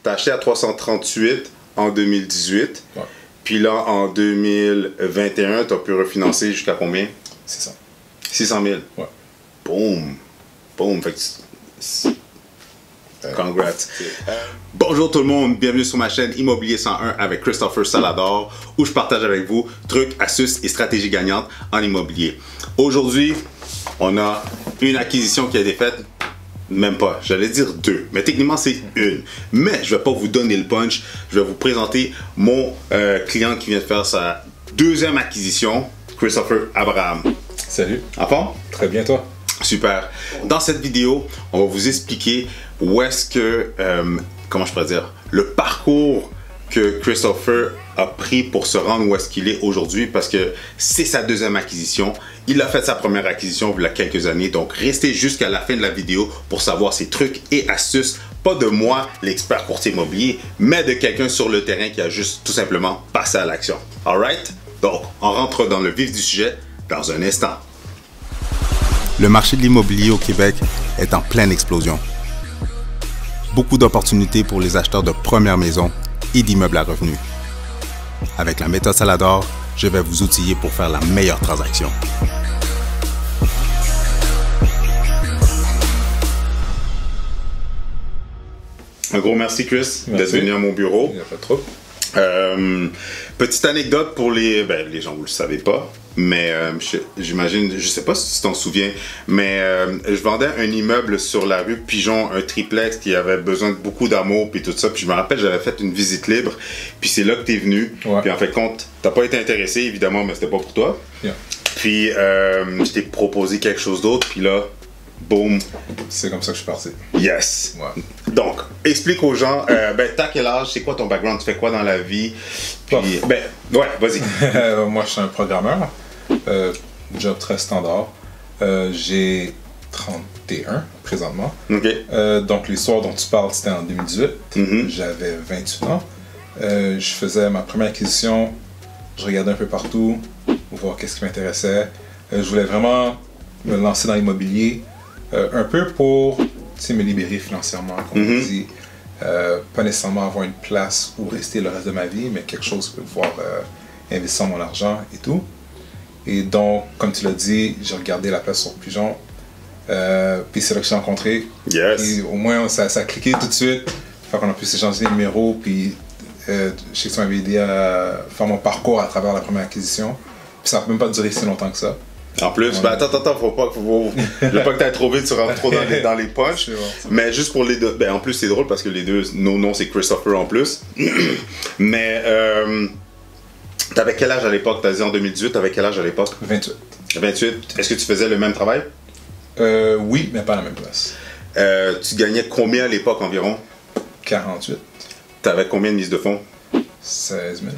Tu as acheté à 338 en 2018. Ouais. Puis là, en 2021, tu as pu refinancer jusqu'à combien? C'est ça. 600 000. Ouais. Boom. Boom. Fait que congrats. Bonjour tout le monde, bienvenue sur ma chaîne Immobilier 101 avec Christopher Salador, où je partage avec vous trucs, astuces et stratégies gagnantes en immobilier. Aujourd'hui, on a une acquisition qui a été faite, même pas, j'allais dire deux, mais techniquement c'est une. Mais je vais pas vous donner le punch, je vais vous présenter mon client qui vient de faire sa deuxième acquisition, Christopher Abraham. Salut. En forme? Très bien, toi? Super. Dans cette vidéo, on va vous expliquer où est-ce que, comment je pourrais dire, le parcours que Christopher a pris pour se rendre où est-ce qu'il est aujourd'hui, parce que c'est sa deuxième acquisition. Il a fait sa première acquisition il y a quelques années, donc restez jusqu'à la fin de la vidéo pour savoir ses trucs et astuces, pas de moi, l'expert courtier immobilier, mais de quelqu'un sur le terrain qui a juste tout simplement passé à l'action. Alright? Donc, on rentre dans le vif du sujet dans un instant. Le marché de l'immobilier au Québec est en pleine explosion. Beaucoup d'opportunités pour les acheteurs de première maison et d'immeubles à revenus. Avec la méthode Salador, je vais vous outiller pour faire la meilleure transaction. Un gros merci Chris d'être venu à mon bureau. Il n'y a pas trop. Petite anecdote pour les gens, vous le savez pas, mais j'imagine, je sais pas si tu t'en souviens, mais je vendais un immeuble sur la rue Pigeon, un triplex qui avait besoin de beaucoup d'amour puis tout ça, puis je me rappelle j'avais fait une visite libre, puis c'est là que t'es venu, ouais. Puis en fait compte, t'as pas été intéressé évidemment, mais c'était pas pour toi, Yeah. Puis je t'ai proposé quelque chose d'autre, puis là, boum. C'est comme ça que je suis parti. Yes. Ouais. Donc, explique aux gens, t'as quel âge, c'est quoi ton background, tu fais quoi dans la vie? Puis, ouais, vas-y. Moi, je suis un programmeur. Job très standard. J'ai 31 présentement. OK. Donc, l'histoire dont tu parles, c'était en 2018. Mhm. J'avais 28 ans. Je faisais ma première acquisition. Je regardais un peu partout, voir qu'est-ce qui m'intéressait. Je voulais vraiment me lancer dans l'immobilier, un peu pour me libérer financièrement, comme on dit. Pas nécessairement avoir une place où rester le reste de ma vie, mais quelque chose pour pouvoir investir mon argent et tout. Et donc, comme tu l'as dit, j'ai regardé la place sur Pigeon. Puis c'est là que j'ai rencontré. Yes. Et au moins, ça a cliqué tout de suite. Fait qu'on a pu s'échanger les numéros. Puis je sais que tu m'avais aidé à faire mon parcours à travers la première acquisition. Puis ça n'a même pas duré si longtemps que ça. En plus, attends, faut pas que t'ailles trop vite, tu rentres trop dans les punchs. Bon, mais juste pour les deux, en plus c'est drôle parce que les deux, nos noms c'est Christopher en plus. Mais t'avais quel âge à l'époque? T'as dit en 2018, t'avais quel âge à l'époque? 28. 28. Est-ce que tu faisais le même travail? Oui, mais pas à la même place. Tu gagnais combien à l'époque environ? 48. T'avais combien de mise de fonds? 16 000.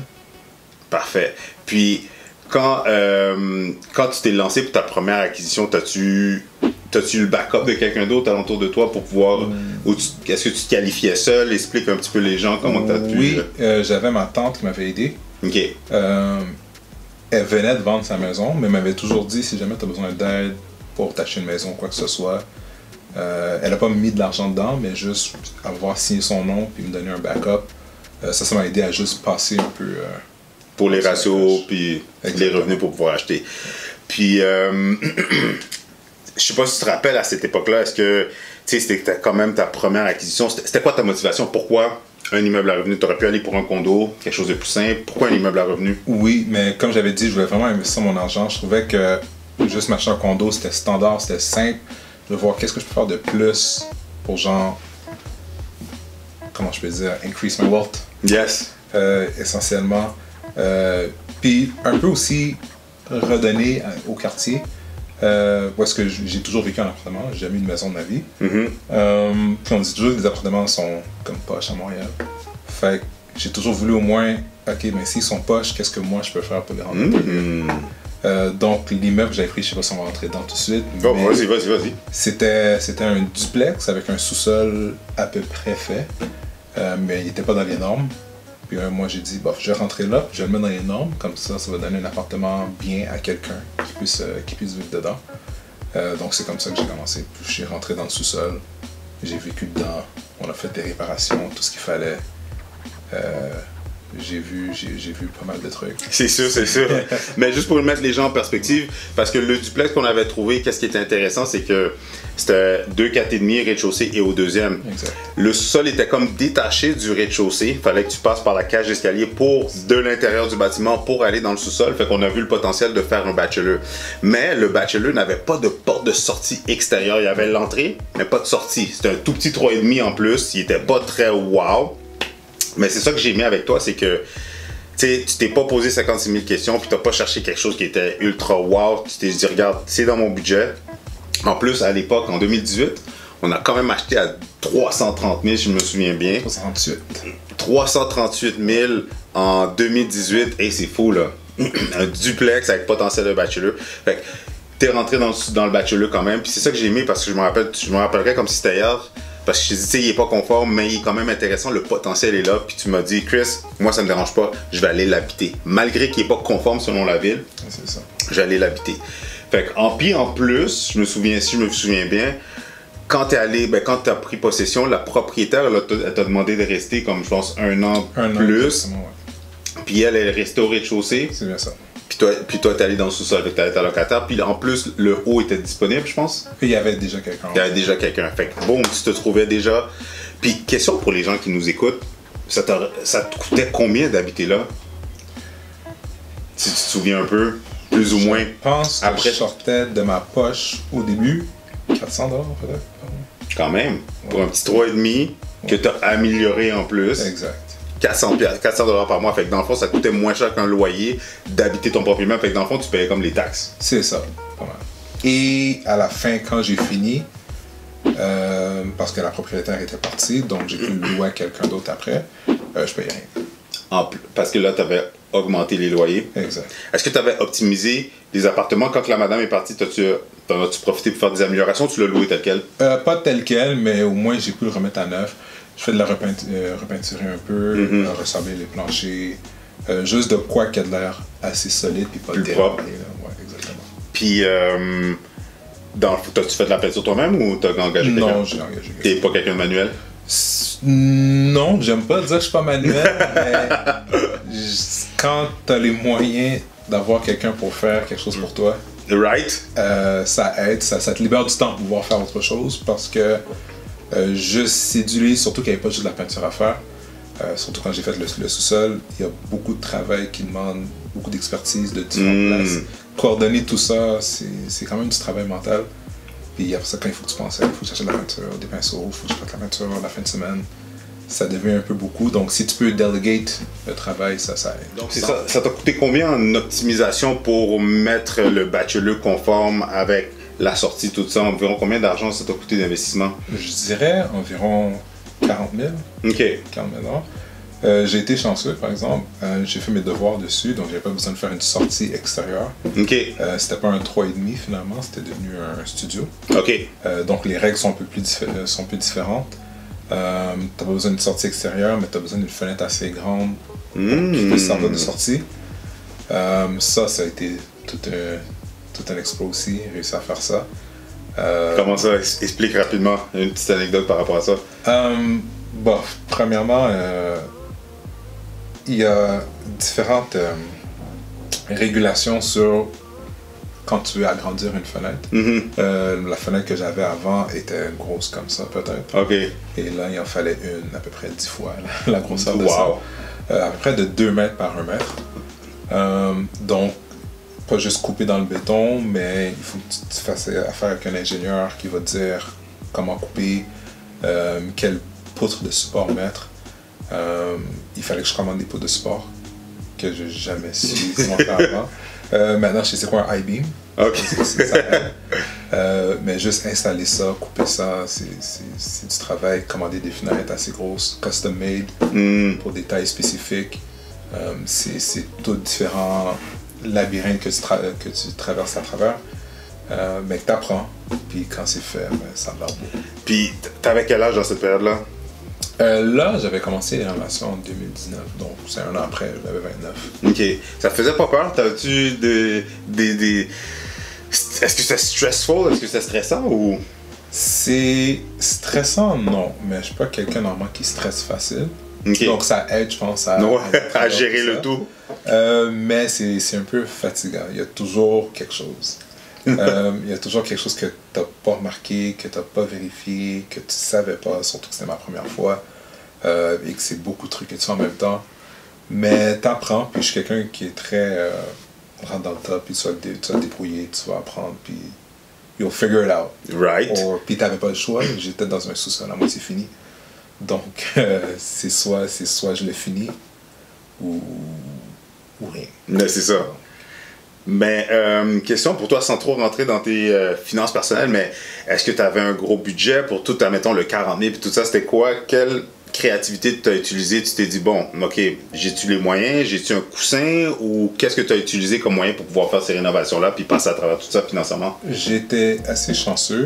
Parfait. Puis, quand tu t'es lancé pour ta première acquisition, t'as-tu le backup de quelqu'un d'autre alentour de toi pour pouvoir... Est-ce que tu te qualifiais seul? Explique un petit peu les gens comment t'as pu... Oui, j'avais ma tante qui m'avait aidé. OK. Elle venait de vendre sa maison, mais m'avait toujours dit si jamais tu as besoin d'aide pour t'acheter une maison ou quoi que ce soit. Elle n'a pas mis de l'argent dedans, mais juste avoir signé son nom puis me donner un backup. Ça m'a aidé à juste passer un peu... pour les ratios puis les revenus pour pouvoir acheter. Puis, je sais pas si tu te rappelles à cette époque-là, est-ce que c'était quand même ta première acquisition? C'était quoi ta motivation? Pourquoi un immeuble à revenu? Tu aurais pu aller pour un condo, quelque chose de plus simple. Pourquoi un immeuble à revenu? Oui, mais comme j'avais dit, je voulais vraiment investir mon argent. Je trouvais que juste m'acheter un condo, c'était standard, c'était simple. Je voulais voir qu'est-ce que je peux faire de plus pour genre, comment je peux dire, increase my wealth. Yes. Essentiellement. Puis un peu aussi redonner au quartier. Parce que j'ai toujours vécu en appartement, j'ai jamais eu une maison de ma vie. Puis on dit toujours que les appartements sont comme poches à Montréal. Fait que j'ai toujours voulu au moins, ok, mais s'ils sont poches, qu'est-ce que moi je peux faire pour les rendre un peu mieux? Donc l'immeuble que j'avais pris, je sais pas si on va rentrer dedans tout de suite. Oh, vas-y. C'était un duplex avec un sous-sol à peu près fait, mais il n'était pas dans les normes. Puis moi j'ai dit, bof, je vais rentrer là, je vais le mettre dans les normes, comme ça va donner un appartement bien à quelqu'un qui puisse vivre dedans. Donc c'est comme ça que j'ai commencé. Puis je suis rentré dans le sous-sol, J'ai vécu dedans. On a fait des réparations, tout ce qu'il fallait. J'ai vu pas mal de trucs. C'est sûr, c'est sûr. Mais juste pour mettre les gens en perspective, parce que le duplex qu'on avait trouvé, qu'est-ce qui était intéressant, c'est que c'était 2 4,5 rez-de-chaussée et au deuxième. Exact. Le sol était comme détaché du rez-de-chaussée. Il fallait que tu passes par la cage d'escalier de l'intérieur du bâtiment pour aller dans le sous-sol. Fait qu'on a vu le potentiel de faire un bachelor. Mais le bachelor n'avait pas de porte de sortie extérieure. Il y avait l'entrée, mais pas de sortie. C'était un tout petit 3,5 en plus. Il était pas très wow. Mais c'est ça que j'ai aimé avec toi, c'est que tu t'es pas posé 56 000 questions, puis t'as pas cherché quelque chose qui était ultra wow. Tu t'es dit, regarde, c'est dans mon budget. En plus, à l'époque, en 2018, on a quand même acheté à 330 000, si je me souviens bien. 338 000 en 2018. Et c'est fou, là. Un duplex avec potentiel de bachelor. Fait que t'es rentré dans le bachelor quand même. Puis c'est ça que j'ai aimé, parce que je me rappellerais comme si c'était hier. Parce que je te dis, tu sais, il est pas conforme, mais il est quand même intéressant, le potentiel est là. Puis tu m'as dit, Chris, moi ça me dérange pas, je vais aller l'habiter. Malgré qu'il est pas conforme selon la ville, c'est ça. J'allais l'habiter. Fait que, en plus, si je me souviens bien, quand t'es allé, quand t'as pris possession, la propriétaire, elle t'a demandé de rester comme, je pense, un an plus. Ouais. Puis elle est restée au rez-de-chaussée. C'est bien ça. Puis toi, t'es allé dans le sous-sol avec ta locataire. Puis en plus, le haut était disponible, je pense. Puis il y avait déjà quelqu'un. Il y avait déjà quelqu'un. Fait que, boum, tu te trouvais déjà. Puis, question pour les gens qui nous écoutent, ça te coûtait combien d'habiter là? Si tu te souviens un peu, plus ou moins. Je pense que je sortais de ma poche au début, 400 peut-être. Quand même. Pour un petit 3,5 que tu as amélioré en plus. Exact. 400 par mois. Fait que dans le fond, ça coûtait moins cher qu'un loyer d'habiter ton propre immeuble. Fait que dans le fond, tu payais comme les taxes. C'est ça, pas mal. Et à la fin, quand j'ai fini, parce que la propriétaire était partie, donc j'ai pu louer à quelqu'un d'autre après, je payais rien. Parce que là, tu avais augmenté les loyers. Exact. Est-ce que tu avais optimisé les appartements quand la madame est partie? T'en as-tu profité pour faire des améliorations ou tu l'as loué tel quel? Pas tel quel, mais au moins j'ai pu le remettre à neuf. Je fais de la repeinturer un peu, ressembler les planchers, juste de quoi qu'il y a de l'air assez solide puis pas plus propre. Ouais, exactement. Puis, t'as-tu fait de la peinture toi-même ou t'as engagé quelqu'un? Non, j'ai engagé quelqu'un. T'es pas quelqu'un de manuel? Non, j'aime pas dire que je suis pas manuel, mais quand t'as les moyens d'avoir quelqu'un pour faire quelque chose pour toi, right. Ça aide, ça te libère du temps pour pouvoir faire autre chose, parce que juste céduler, surtout qu'il n'y avait pas juste de la peinture à faire, surtout quand j'ai fait le sous-sol, il y a beaucoup de travail qui demande beaucoup d'expertise de différentes places. Coordonner tout ça, c'est quand même du travail mental. Puis après ça, quand il faut que tu penses, il faut que tu achètes de la peinture, des pinceaux, il faut que tu fasses de la peinture la fin de semaine. Ça devient un peu beaucoup. Donc si tu peux delegate le travail, ça aide. Donc c'est ça. Ça t'a coûté combien en optimisation pour mettre le bachelor conforme avec la sortie, tout ça? Environ combien d'argent ça t'a coûté d'investissement? Je dirais environ 40 000. OK. 40 000 j'ai été chanceux, par exemple. J'ai fait mes devoirs dessus, donc j'avais pas besoin de faire une sortie extérieure. OK. C'était pas un 3,5 finalement, c'était devenu un studio. OK. Donc les règles sont un peu différentes. T'as pas besoin d'une sortie extérieure, mais t'as besoin d'une fenêtre assez grande qui puisse servir de sortie. Ça a été tout un exploit aussi, réussir à faire ça. Comment ça? Explique rapidement une petite anecdote par rapport à ça. Premièrement, il y a différentes régulations sur quand tu veux agrandir une fenêtre. La fenêtre que j'avais avant était grosse comme ça, peut-être. OK. Et là, il en fallait une à peu près 10 fois la grosseur de ça. À peu près de 2 mètres par 1 mètre. Donc, pas juste couper dans le béton, mais il faut que tu fasses affaire avec un ingénieur qui va te dire comment couper, quelle poutre de support mettre. Il fallait que je commande des poutres de support que je n'ai jamais su comment faire avant. Maintenant, je sais c'est quoi un I-beam. OK. Mais juste installer ça, couper ça, c'est du travail. Commander des fenêtres assez grosses, custom made, pour des tailles spécifiques. C'est tout différents labyrinthes que tu traverses à travers. Mais que tu apprends. Puis quand c'est fait, ça a l'air beau. Puis, t'avais quel âge dans cette période-là? Là, j'avais commencé les relations en 2019, donc c'est un an après, j'avais 29. OK. Ça te faisait pas peur? T'avais-tu des... Est-ce que c'était stressful? Est-ce que c'était stressant ou... C'est stressant, non, mais je suis pas quelqu'un normalement qui stresse facile. Ok. Donc ça aide, je pense, Non, à gérer le tout. Mais c'est un peu fatigant. Il y a toujours quelque chose. Il y a toujours quelque chose que tu n'as pas remarqué, que tu n'as pas vérifié, que tu ne savais pas, surtout que c'était ma première fois, et que c'est beaucoup de trucs que tu fais en même temps. Mais tu apprends, puis je suis quelqu'un qui est très rentre dans le tas, puis tu vas te débrouiller, tu vas apprendre, puis you'll figure it out. Right. Puis tu n'avais pas le choix, j'étais dans un sous-sol à moitié fini. Donc, c'est soit je le finis, ou rien. Mais c'est ça. Mais, question pour toi, sans trop rentrer dans tes finances personnelles, mais est-ce que tu avais un gros budget pour tout, admettons, le 40 000 et tout ça? C'était quoi? Quelle créativité tu as utilisée? Tu t'es dit, bon, ok, j'ai-tu les moyens? J'ai-tu un coussin? Ou qu'est-ce que tu as utilisé comme moyen pour pouvoir faire ces rénovations-là puis passer à travers tout ça financièrement? J'étais assez chanceux.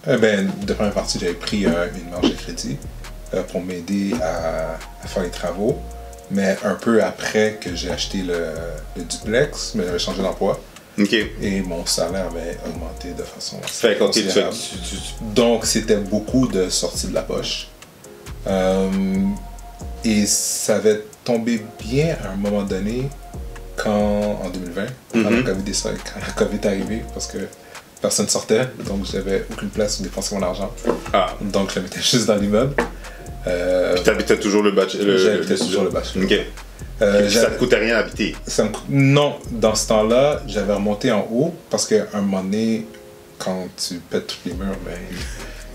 De première partie, j'avais pris une marge de crédit pour m'aider à faire les travaux. Mais un peu après que j'ai acheté le duplex, mais j'avais changé d'emploi. Ok. Et mon salaire avait augmenté de façon assez considérable. Donc, c'était beaucoup de sorties de la poche. Et ça avait tombé bien à un moment donné, en 2020, quand la COVID est arrivé, parce que personne sortait, donc j'avais aucune place où dépenser mon argent. Ah. Donc, je le mettais juste dans l'immeuble. Puis t'habitais toujours le bachelor? J'habitais toujours le bachelor. Ok. Ça te coûtait rien d'habiter? Non, dans ce temps-là, j'avais remonté en haut parce qu'à un moment donné, quand tu pètes tous les murs,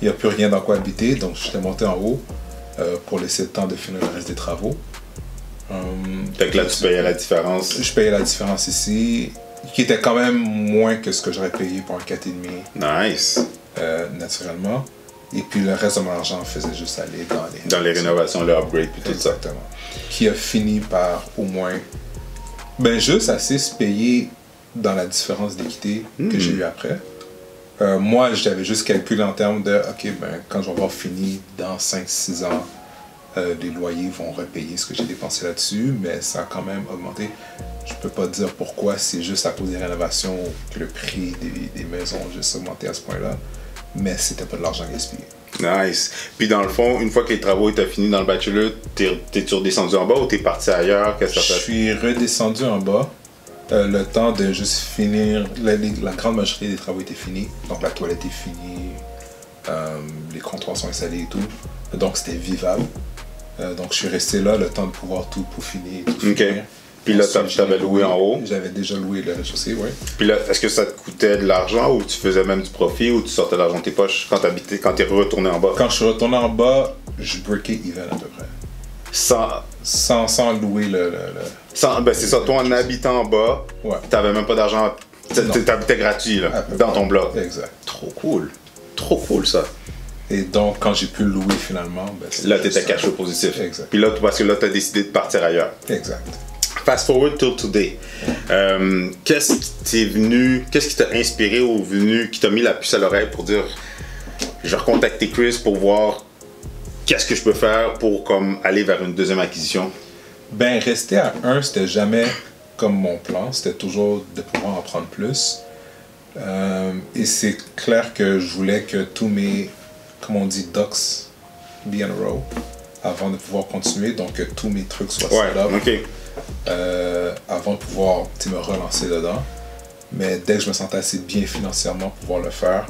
il n'y a plus rien dans quoi habiter. Donc j'étais monté en haut pour laisser le temps de finir le reste des travaux. Fait que là, tu payais la différence? Je payais la différence ici, qui était quand même moins que ce que j'aurais payé pour un 4,5. Nice. Naturellement. Et puis le reste de mon argent faisait juste aller dans les rénovations, le upgrade puis tout ça. Exactement. Qui a fini par au moins juste assez se payer dans la différence d'équité que j'ai eu après. Moi, j'avais juste calculé en termes de quand je vais avoir fini dans 5-6 ans, les loyers vont repayer ce que j'ai dépensé là-dessus, mais ça a quand même augmenté. Je peux pas dire pourquoi, c'est juste à cause des rénovations que le prix des maisons a juste augmenté à ce point-là. Mais c'était pas de l'argent gaspillé. Nice. Puis dans le fond, une fois que les travaux étaient finis dans le bachelor, t'es-tu redescendu en bas ou t'es parti ailleurs? Qu'est-ce que ça fait? Je suis redescendu en bas. Le temps de juste finir. La grande majorité des travaux étaient finis. Donc la toilette est finie. Les comptoirs sont installés et tout. Donc c'était vivable. Donc je suis resté là le temps de pouvoir tout peaufiner et tout finir. Puis là, t'avais loué en haut? J'avais déjà loué le rez-de-chaussée, oui. Puis là, est-ce que ça te coûtait de l'argent ou tu faisais même du profit ou tu sortais de l'argent de tes poches quand t'es retourné en bas? Quand je suis retourné en bas, je breakais even à peu près. Sans louer le... c'est ça, toi en habitant en bas, t'avais même pas d'argent, t'habitais gratuit là, dans ton bloc. Exact. Trop cool ça. Et donc, quand j'ai pu louer finalement... là, t'étais cash flow positif. Exact. Puis là, parce que là, t'as décidé de partir ailleurs. Exact. Fast forward till today. Qu'est-ce qui t'a inspiré ou qui t'a mis la puce à l'oreille pour dire je vais recontacter Chris pour voir qu'est-ce que je peux faire pour aller vers une deuxième acquisition? Rester à 1, c'était jamais comme mon plan. C'était toujours de pouvoir en prendre plus. Et c'est clair que je voulais que tous mes, comme on dit, ducks be in a row avant de pouvoir continuer. Donc que tous mes trucs soient set up. OK. Avant de pouvoir me relancer dedans. Mais dès que je me sentais assez bien financièrement pour pouvoir le faire,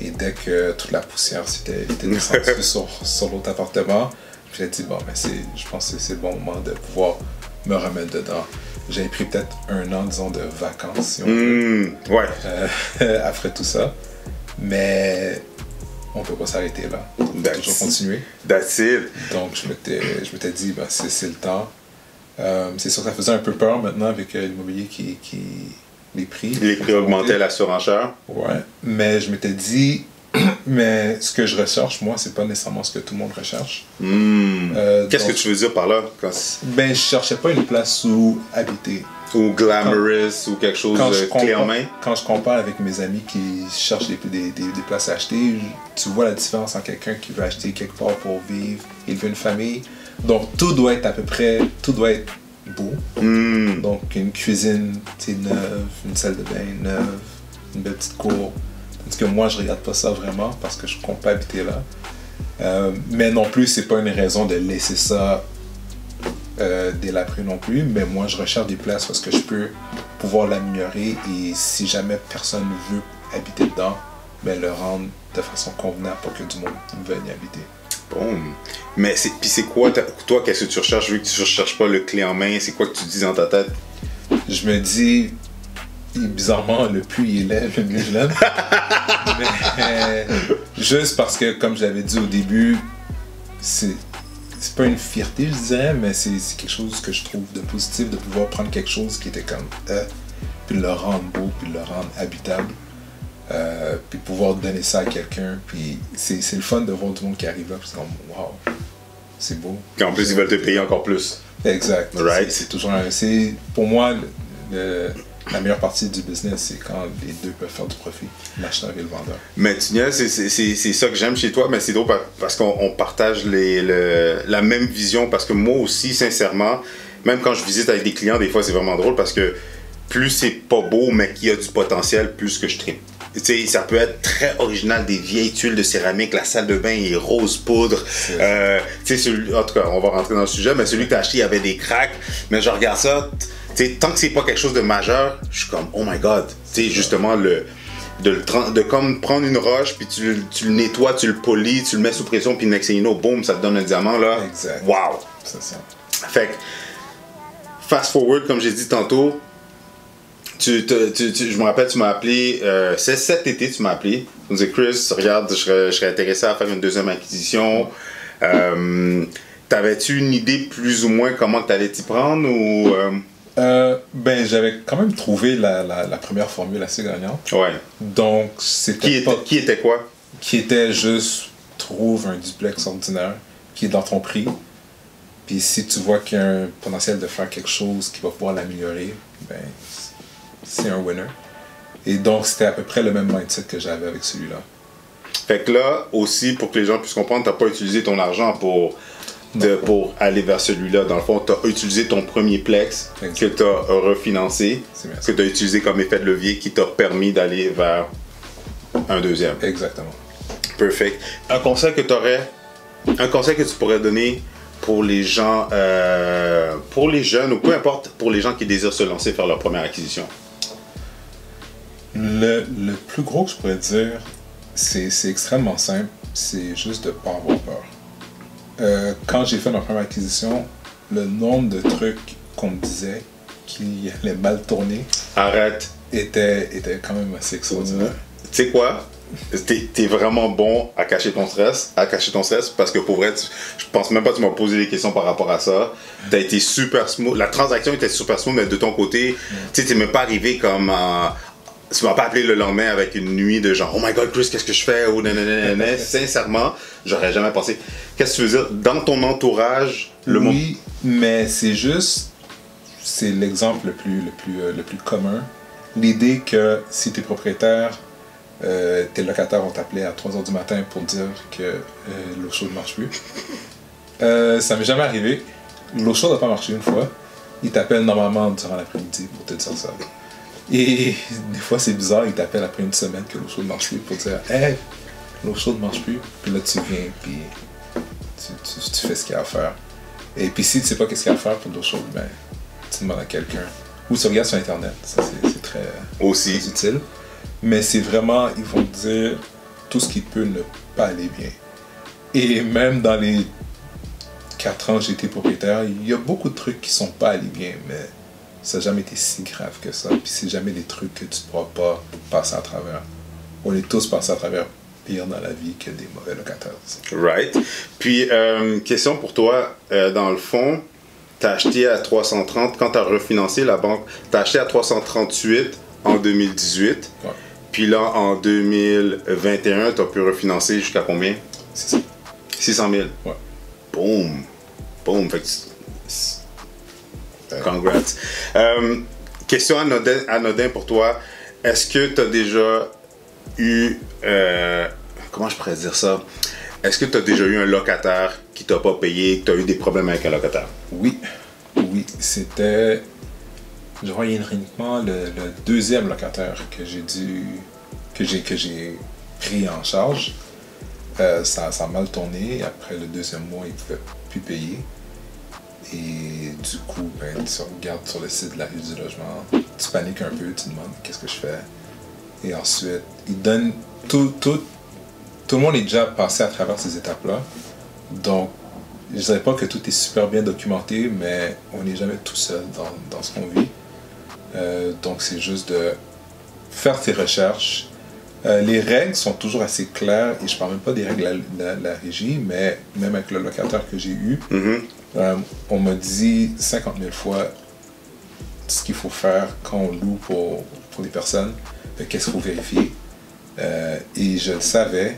et dès que toute la poussière était descendue sur l'autre appartement, j'ai dit je pense que c'est le bon moment de pouvoir me remettre dedans. J'avais pris peut-être 1 an, disons, de vacances, si on veut, après tout ça. Mais on peut pas s'arrêter là. On peut toujours continuer. That's it. Donc je m'étais dit, c'est le temps. C'est sûr que ça faisait un peu peur maintenant avec l'immobilier les prix. Les prix augmentaient à la surenchère. Ouais, mais je m'étais dit, mais ce que je recherche, moi, c'est pas nécessairement ce que tout le monde recherche. Qu'est-ce que tu veux dire par là? Je cherchais pas une place où habiter. Ou glamorous, ou quelque chose clé en main. Quand je compare avec mes amis qui cherchent des places à acheter, tu vois la différence entre quelqu'un qui veut acheter quelque part pour vivre, élever une famille. Donc tout doit être beau. Donc une cuisine neuve, une salle de bain neuve, une belle petite cour. Tandis que moi, je regarde pas ça vraiment parce que je compte pas habiter là. Mais non plus, c'est pas une raison de laisser ça délabré non plus. Mais moi, je recherche des places parce que je peux pouvoir l'améliorer et si jamais personne ne veut habiter dedans, ben le rendre de façon convenable pour que du monde veuille y habiter. Bon. Mais c'est quoi, toi, qu'est-ce que tu recherches? Vu que tu ne recherches pas le clé en main, c'est quoi que tu dis dans ta tête? Je me dis, bizarrement, le plus il est laid, le mieux je l'aime. Mais juste parce que, comme j'avais dit au début, c'est pas une fierté, je dirais, mais c'est quelque chose que je trouve de positif, de pouvoir prendre quelque chose qui était comme puis le rendre beau, puis le rendre habitable, puis pouvoir donner ça à quelqu'un. Puis c'est le fun de voir tout le monde qui arrive là, puis c'est comme, wow, c'est beau. Et en plus, ils veulent te payer encore plus. Exact. Right. C'est toujours pour moi, la meilleure partie du business, c'est quand les deux peuvent faire du profit, l'acheteur et le vendeur. Mais tu vois, c'est ça que j'aime chez toi, mais c'est drôle parce qu'on partage la même vision, parce que moi aussi, sincèrement, même quand je visite avec des clients, des fois, c'est vraiment drôle parce que plus c'est pas beau, mais qu'il y a du potentiel, plus que je tripe. Tu sais, ça peut être très original, des vieilles tuiles de céramique, la salle de bain est rose poudre. Tu sais, en tout cas, on va rentrer dans le sujet, mais celui que tu as acheté, il y avait des cracks, mais je regarde ça. Tant que c'est pas quelque chose de majeur, je suis comme oh my god. Tu sais, justement de comme prendre une roche puis tu le nettoies, tu le polis, tu le mets sous pression puis next thing you know, boom, ça te donne un diamant là. Exact. Wow. C'est ça. Fait que fast forward comme j'ai dit tantôt, je me rappelle, tu m'as appelé, c'est cet été tu m'as appelé. Tu me disais Chris, regarde, je serais intéressé à faire une deuxième acquisition. T'avais-tu une idée plus ou moins comment tu allais t'y prendre ou ben, j'avais quand même trouvé la première formule assez gagnante. Ouais. Donc, c'était qui était quoi? Qui était juste, trouve un duplex ordinaire qui est dans ton prix. Puis si tu vois qu'il y a un potentiel de faire quelque chose qui va pouvoir l'améliorer, ben, c'est un winner. Et donc, c'était à peu près le même mindset que j'avais avec celui-là. Fait que là, aussi, pour que les gens puissent comprendre, tu n'as pas utilisé ton argent pour aller vers celui-là. Dans le fond, tu as utilisé ton premier plex que tu as refinancé, que tu as utilisé comme effet de levier qui t'a permis d'aller vers un deuxième. Exactement. Perfect. Un conseil que tu pourrais donner pour les gens, pour les jeunes ou peu importe, pour les gens qui désirent se lancer faire leur première acquisition? Le plus gros que je pourrais dire, c'est extrêmement simple, c'est juste de ne pas avoir peur. Quand j'ai fait ma première acquisition, le nombre de trucs qu'on me disait qui allaient mal tourner était quand même assez extraordinaire. Tu sais quoi? T'es vraiment bon à cacher ton stress, parce que pour vrai, je pense même pas que tu m'as posé des questions par rapport à ça. T'as été super smooth, la transaction était super smooth, mais de ton côté, tu sais, t'es même pas arrivé comme tu m'as pas appelé le lendemain avec une nuit de genre oh my god Chris, qu'est-ce que je fais ou nanana. Sincèrement, j'aurais jamais pensé. Qu'est-ce que tu veux dire dans ton entourage? Oui, mais c'est l'exemple le plus commun. L'idée que si t'es propriétaire, tes locataires vont t'appeler à 3h du matin pour dire que l'eau chaude ne marche plus. Ça m'est jamais arrivé. L'eau chaude n'a pas marché une fois. Ils t'appellent normalement durant l'après-midi pour te dire ça. Et des fois, c'est bizarre, ils t'appellent après une semaine que l'eau chaude ne marche plus pour dire « Hey, l'eau chaude ne marche plus. » Puis là, tu viens, puis tu fais ce qu'il y a à faire. Et puis si tu sais pas qu'est-ce qu'il y a à faire pour l'eau chaude, ben, tu demandes à quelqu'un. Ou tu regardes sur Internet, ça c'est très utile. Mais c'est vraiment, ils vont te dire tout ce qui peut ne pas aller bien. Et même dans les 4 ans que j'ai été propriétaire, il y a beaucoup de trucs qui sont pas allés bien, mais ça n'a jamais été si grave que ça. Puis c'est jamais des trucs que tu ne pourras pas passer à travers. On est tous passés à travers pire dans la vie que des mauvais locataires. Right. Puis, question pour toi, dans le fond, tu as acheté à 330, quand tu as refinancé la banque, tu as acheté à 338 en 2018. Ouais. Puis là, en 2021, tu as pu refinancer jusqu'à combien? 600 000. Ouais. Boom. Boom. Fait que congrats. Question anodin pour toi. Est-ce que tu as déjà eu... comment je pourrais dire ça? Est-ce que tu as déjà eu un locataire qui t'a pas payé, que tu as eu des problèmes avec un locataire? Oui. C'était... Je crois uniquement le deuxième locataire que que j'ai pris en charge, ça a mal tourné. Après le deuxième mois, ils ne pouvaient plus payer. Et du coup, ben, tu regardes sur le site de la rue du logement, tu paniques un peu, tu te demandes qu'est-ce que je fais. Et ensuite, ils donnent tout le monde est déjà passé à travers ces étapes-là. Donc, je ne dirais pas que tout est super bien documenté, mais on n'est jamais tout seul dans ce qu'on vit. Donc, c'est juste de faire tes recherches. Les règles sont toujours assez claires, et je ne parle même pas des règles de la régie, mais même avec le locataire que j'ai eu, on m'a dit 50 000 fois ce qu'il faut faire quand on loue pour des personnes, qu'est-ce qu'il faut vérifier. Et je le savais,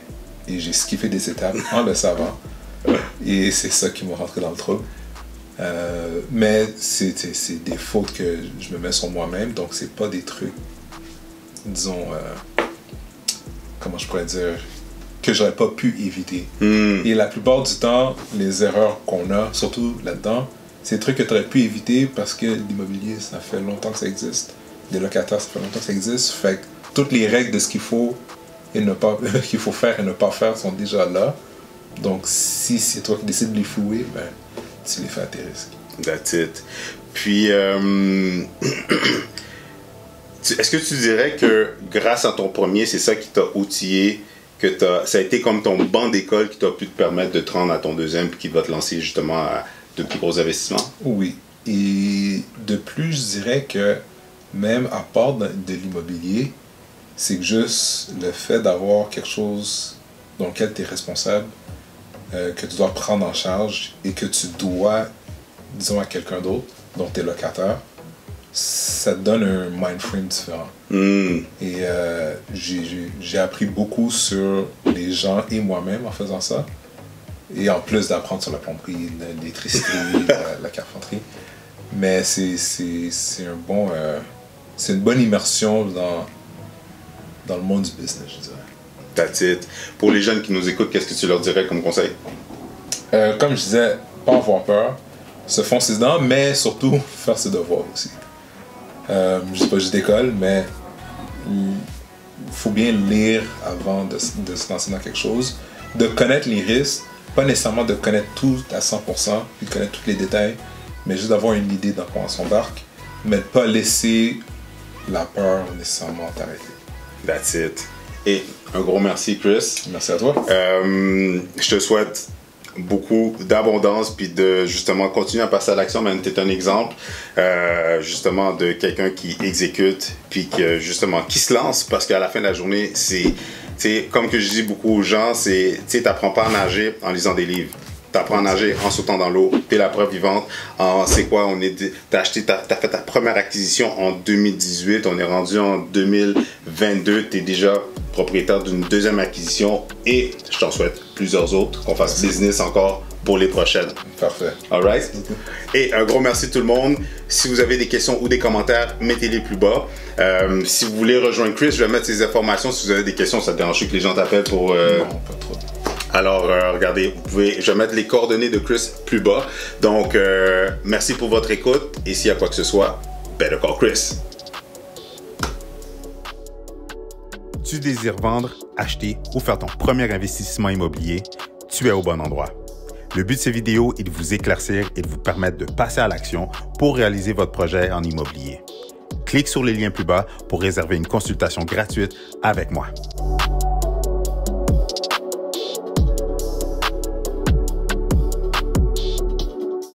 et j'ai skippé des étapes en le savant. Et c'est ça qui m'a rentré dans le trouble. Mais c'est des fautes que je me mets sur moi-même, donc c'est pas des trucs, disons, comment je pourrais dire, que j'aurais pas pu éviter. Et la plupart du temps, les erreurs qu'on a, surtout là-dedans, c'est des trucs que tu aurais pu éviter parce que l'immobilier, ça fait longtemps que ça existe. Les locataires, ça fait longtemps que ça existe. Fait que toutes les règles de ce qu'il faut et qu'il faut faire et ne pas faire sont déjà là. Donc, si c'est toi qui décides de les flouer, ben, tu les fais à tes risques. That's it. Puis, est-ce que tu dirais que grâce à ton premier, c'est ça qui t'a outillé, que ça a été comme ton banc d'école qui t'a pu te permettre de te rendre à ton deuxième puis qui va te lancer justement à de plus gros investissements? Oui. Et de plus, je dirais que même à part de l'immobilier, c'est que juste le fait d'avoir quelque chose dans lequel tu es responsable, que tu dois prendre en charge et que tu dois, disons, à quelqu'un d'autre, dont tu es locataire, ça te donne un mind frame différent. Et j'ai appris beaucoup sur les gens et moi-même en faisant ça. Et en plus d'apprendre sur la plomberie, l'électricité, la carpinterie. Mais c'est une bonne immersion dans le monde du business, je dirais. That's it. Pour les jeunes qui nous écoutent, qu'est-ce que tu leur dirais comme conseil? Comme je disais, pas avoir peur, se foncer dedans, mais surtout faire ses devoirs aussi. Je sais pas juste d'école, mais il faut bien lire avant de se lancer dans quelque chose, de connaître les risques, pas nécessairement de connaître tout à 100%, puis de connaître tous les détails, mais juste d'avoir une idée dans quoi on s'embarque, mais de pas laisser la peur nécessairement t'arrêter. That's it. Et un gros merci, Chris. Merci à toi. Je te souhaite beaucoup d'abondance puis de justement continuer à passer à l'action. Même tu es un exemple justement de quelqu'un qui exécute puis qui se lance, parce qu'à la fin de la journée, c'est comme que je dis beaucoup aux gens, tu n'apprends pas à nager en lisant des livres. T'apprends à nager en sautant dans l'eau. T'es la preuve vivante. C'est quoi? T'as fait ta première acquisition en 2018. On est rendu en 2022. T'es déjà propriétaire d'une deuxième acquisition. Et je t'en souhaite plusieurs autres. Qu'on fasse business encore pour les prochaines. Parfait. All right? Et un gros merci tout le monde. Si vous avez des questions ou des commentaires, mettez-les plus bas. Si vous voulez rejoindre Chris, je vais mettre ses informations. Si vous avez des questions, ça te dérange que les gens t'appellent pour... Non, pas trop. Alors, regardez, je vais mettre les coordonnées de Chris plus bas. Donc, merci pour votre écoute. Et s'il y a quoi que ce soit, better call Chris. Tu désires vendre, acheter ou faire ton premier investissement immobilier? Tu es au bon endroit. Le but de ces vidéos est de vous éclaircir et de vous permettre de passer à l'action pour réaliser votre projet en immobilier. Clique sur les liens plus bas pour réserver une consultation gratuite avec moi.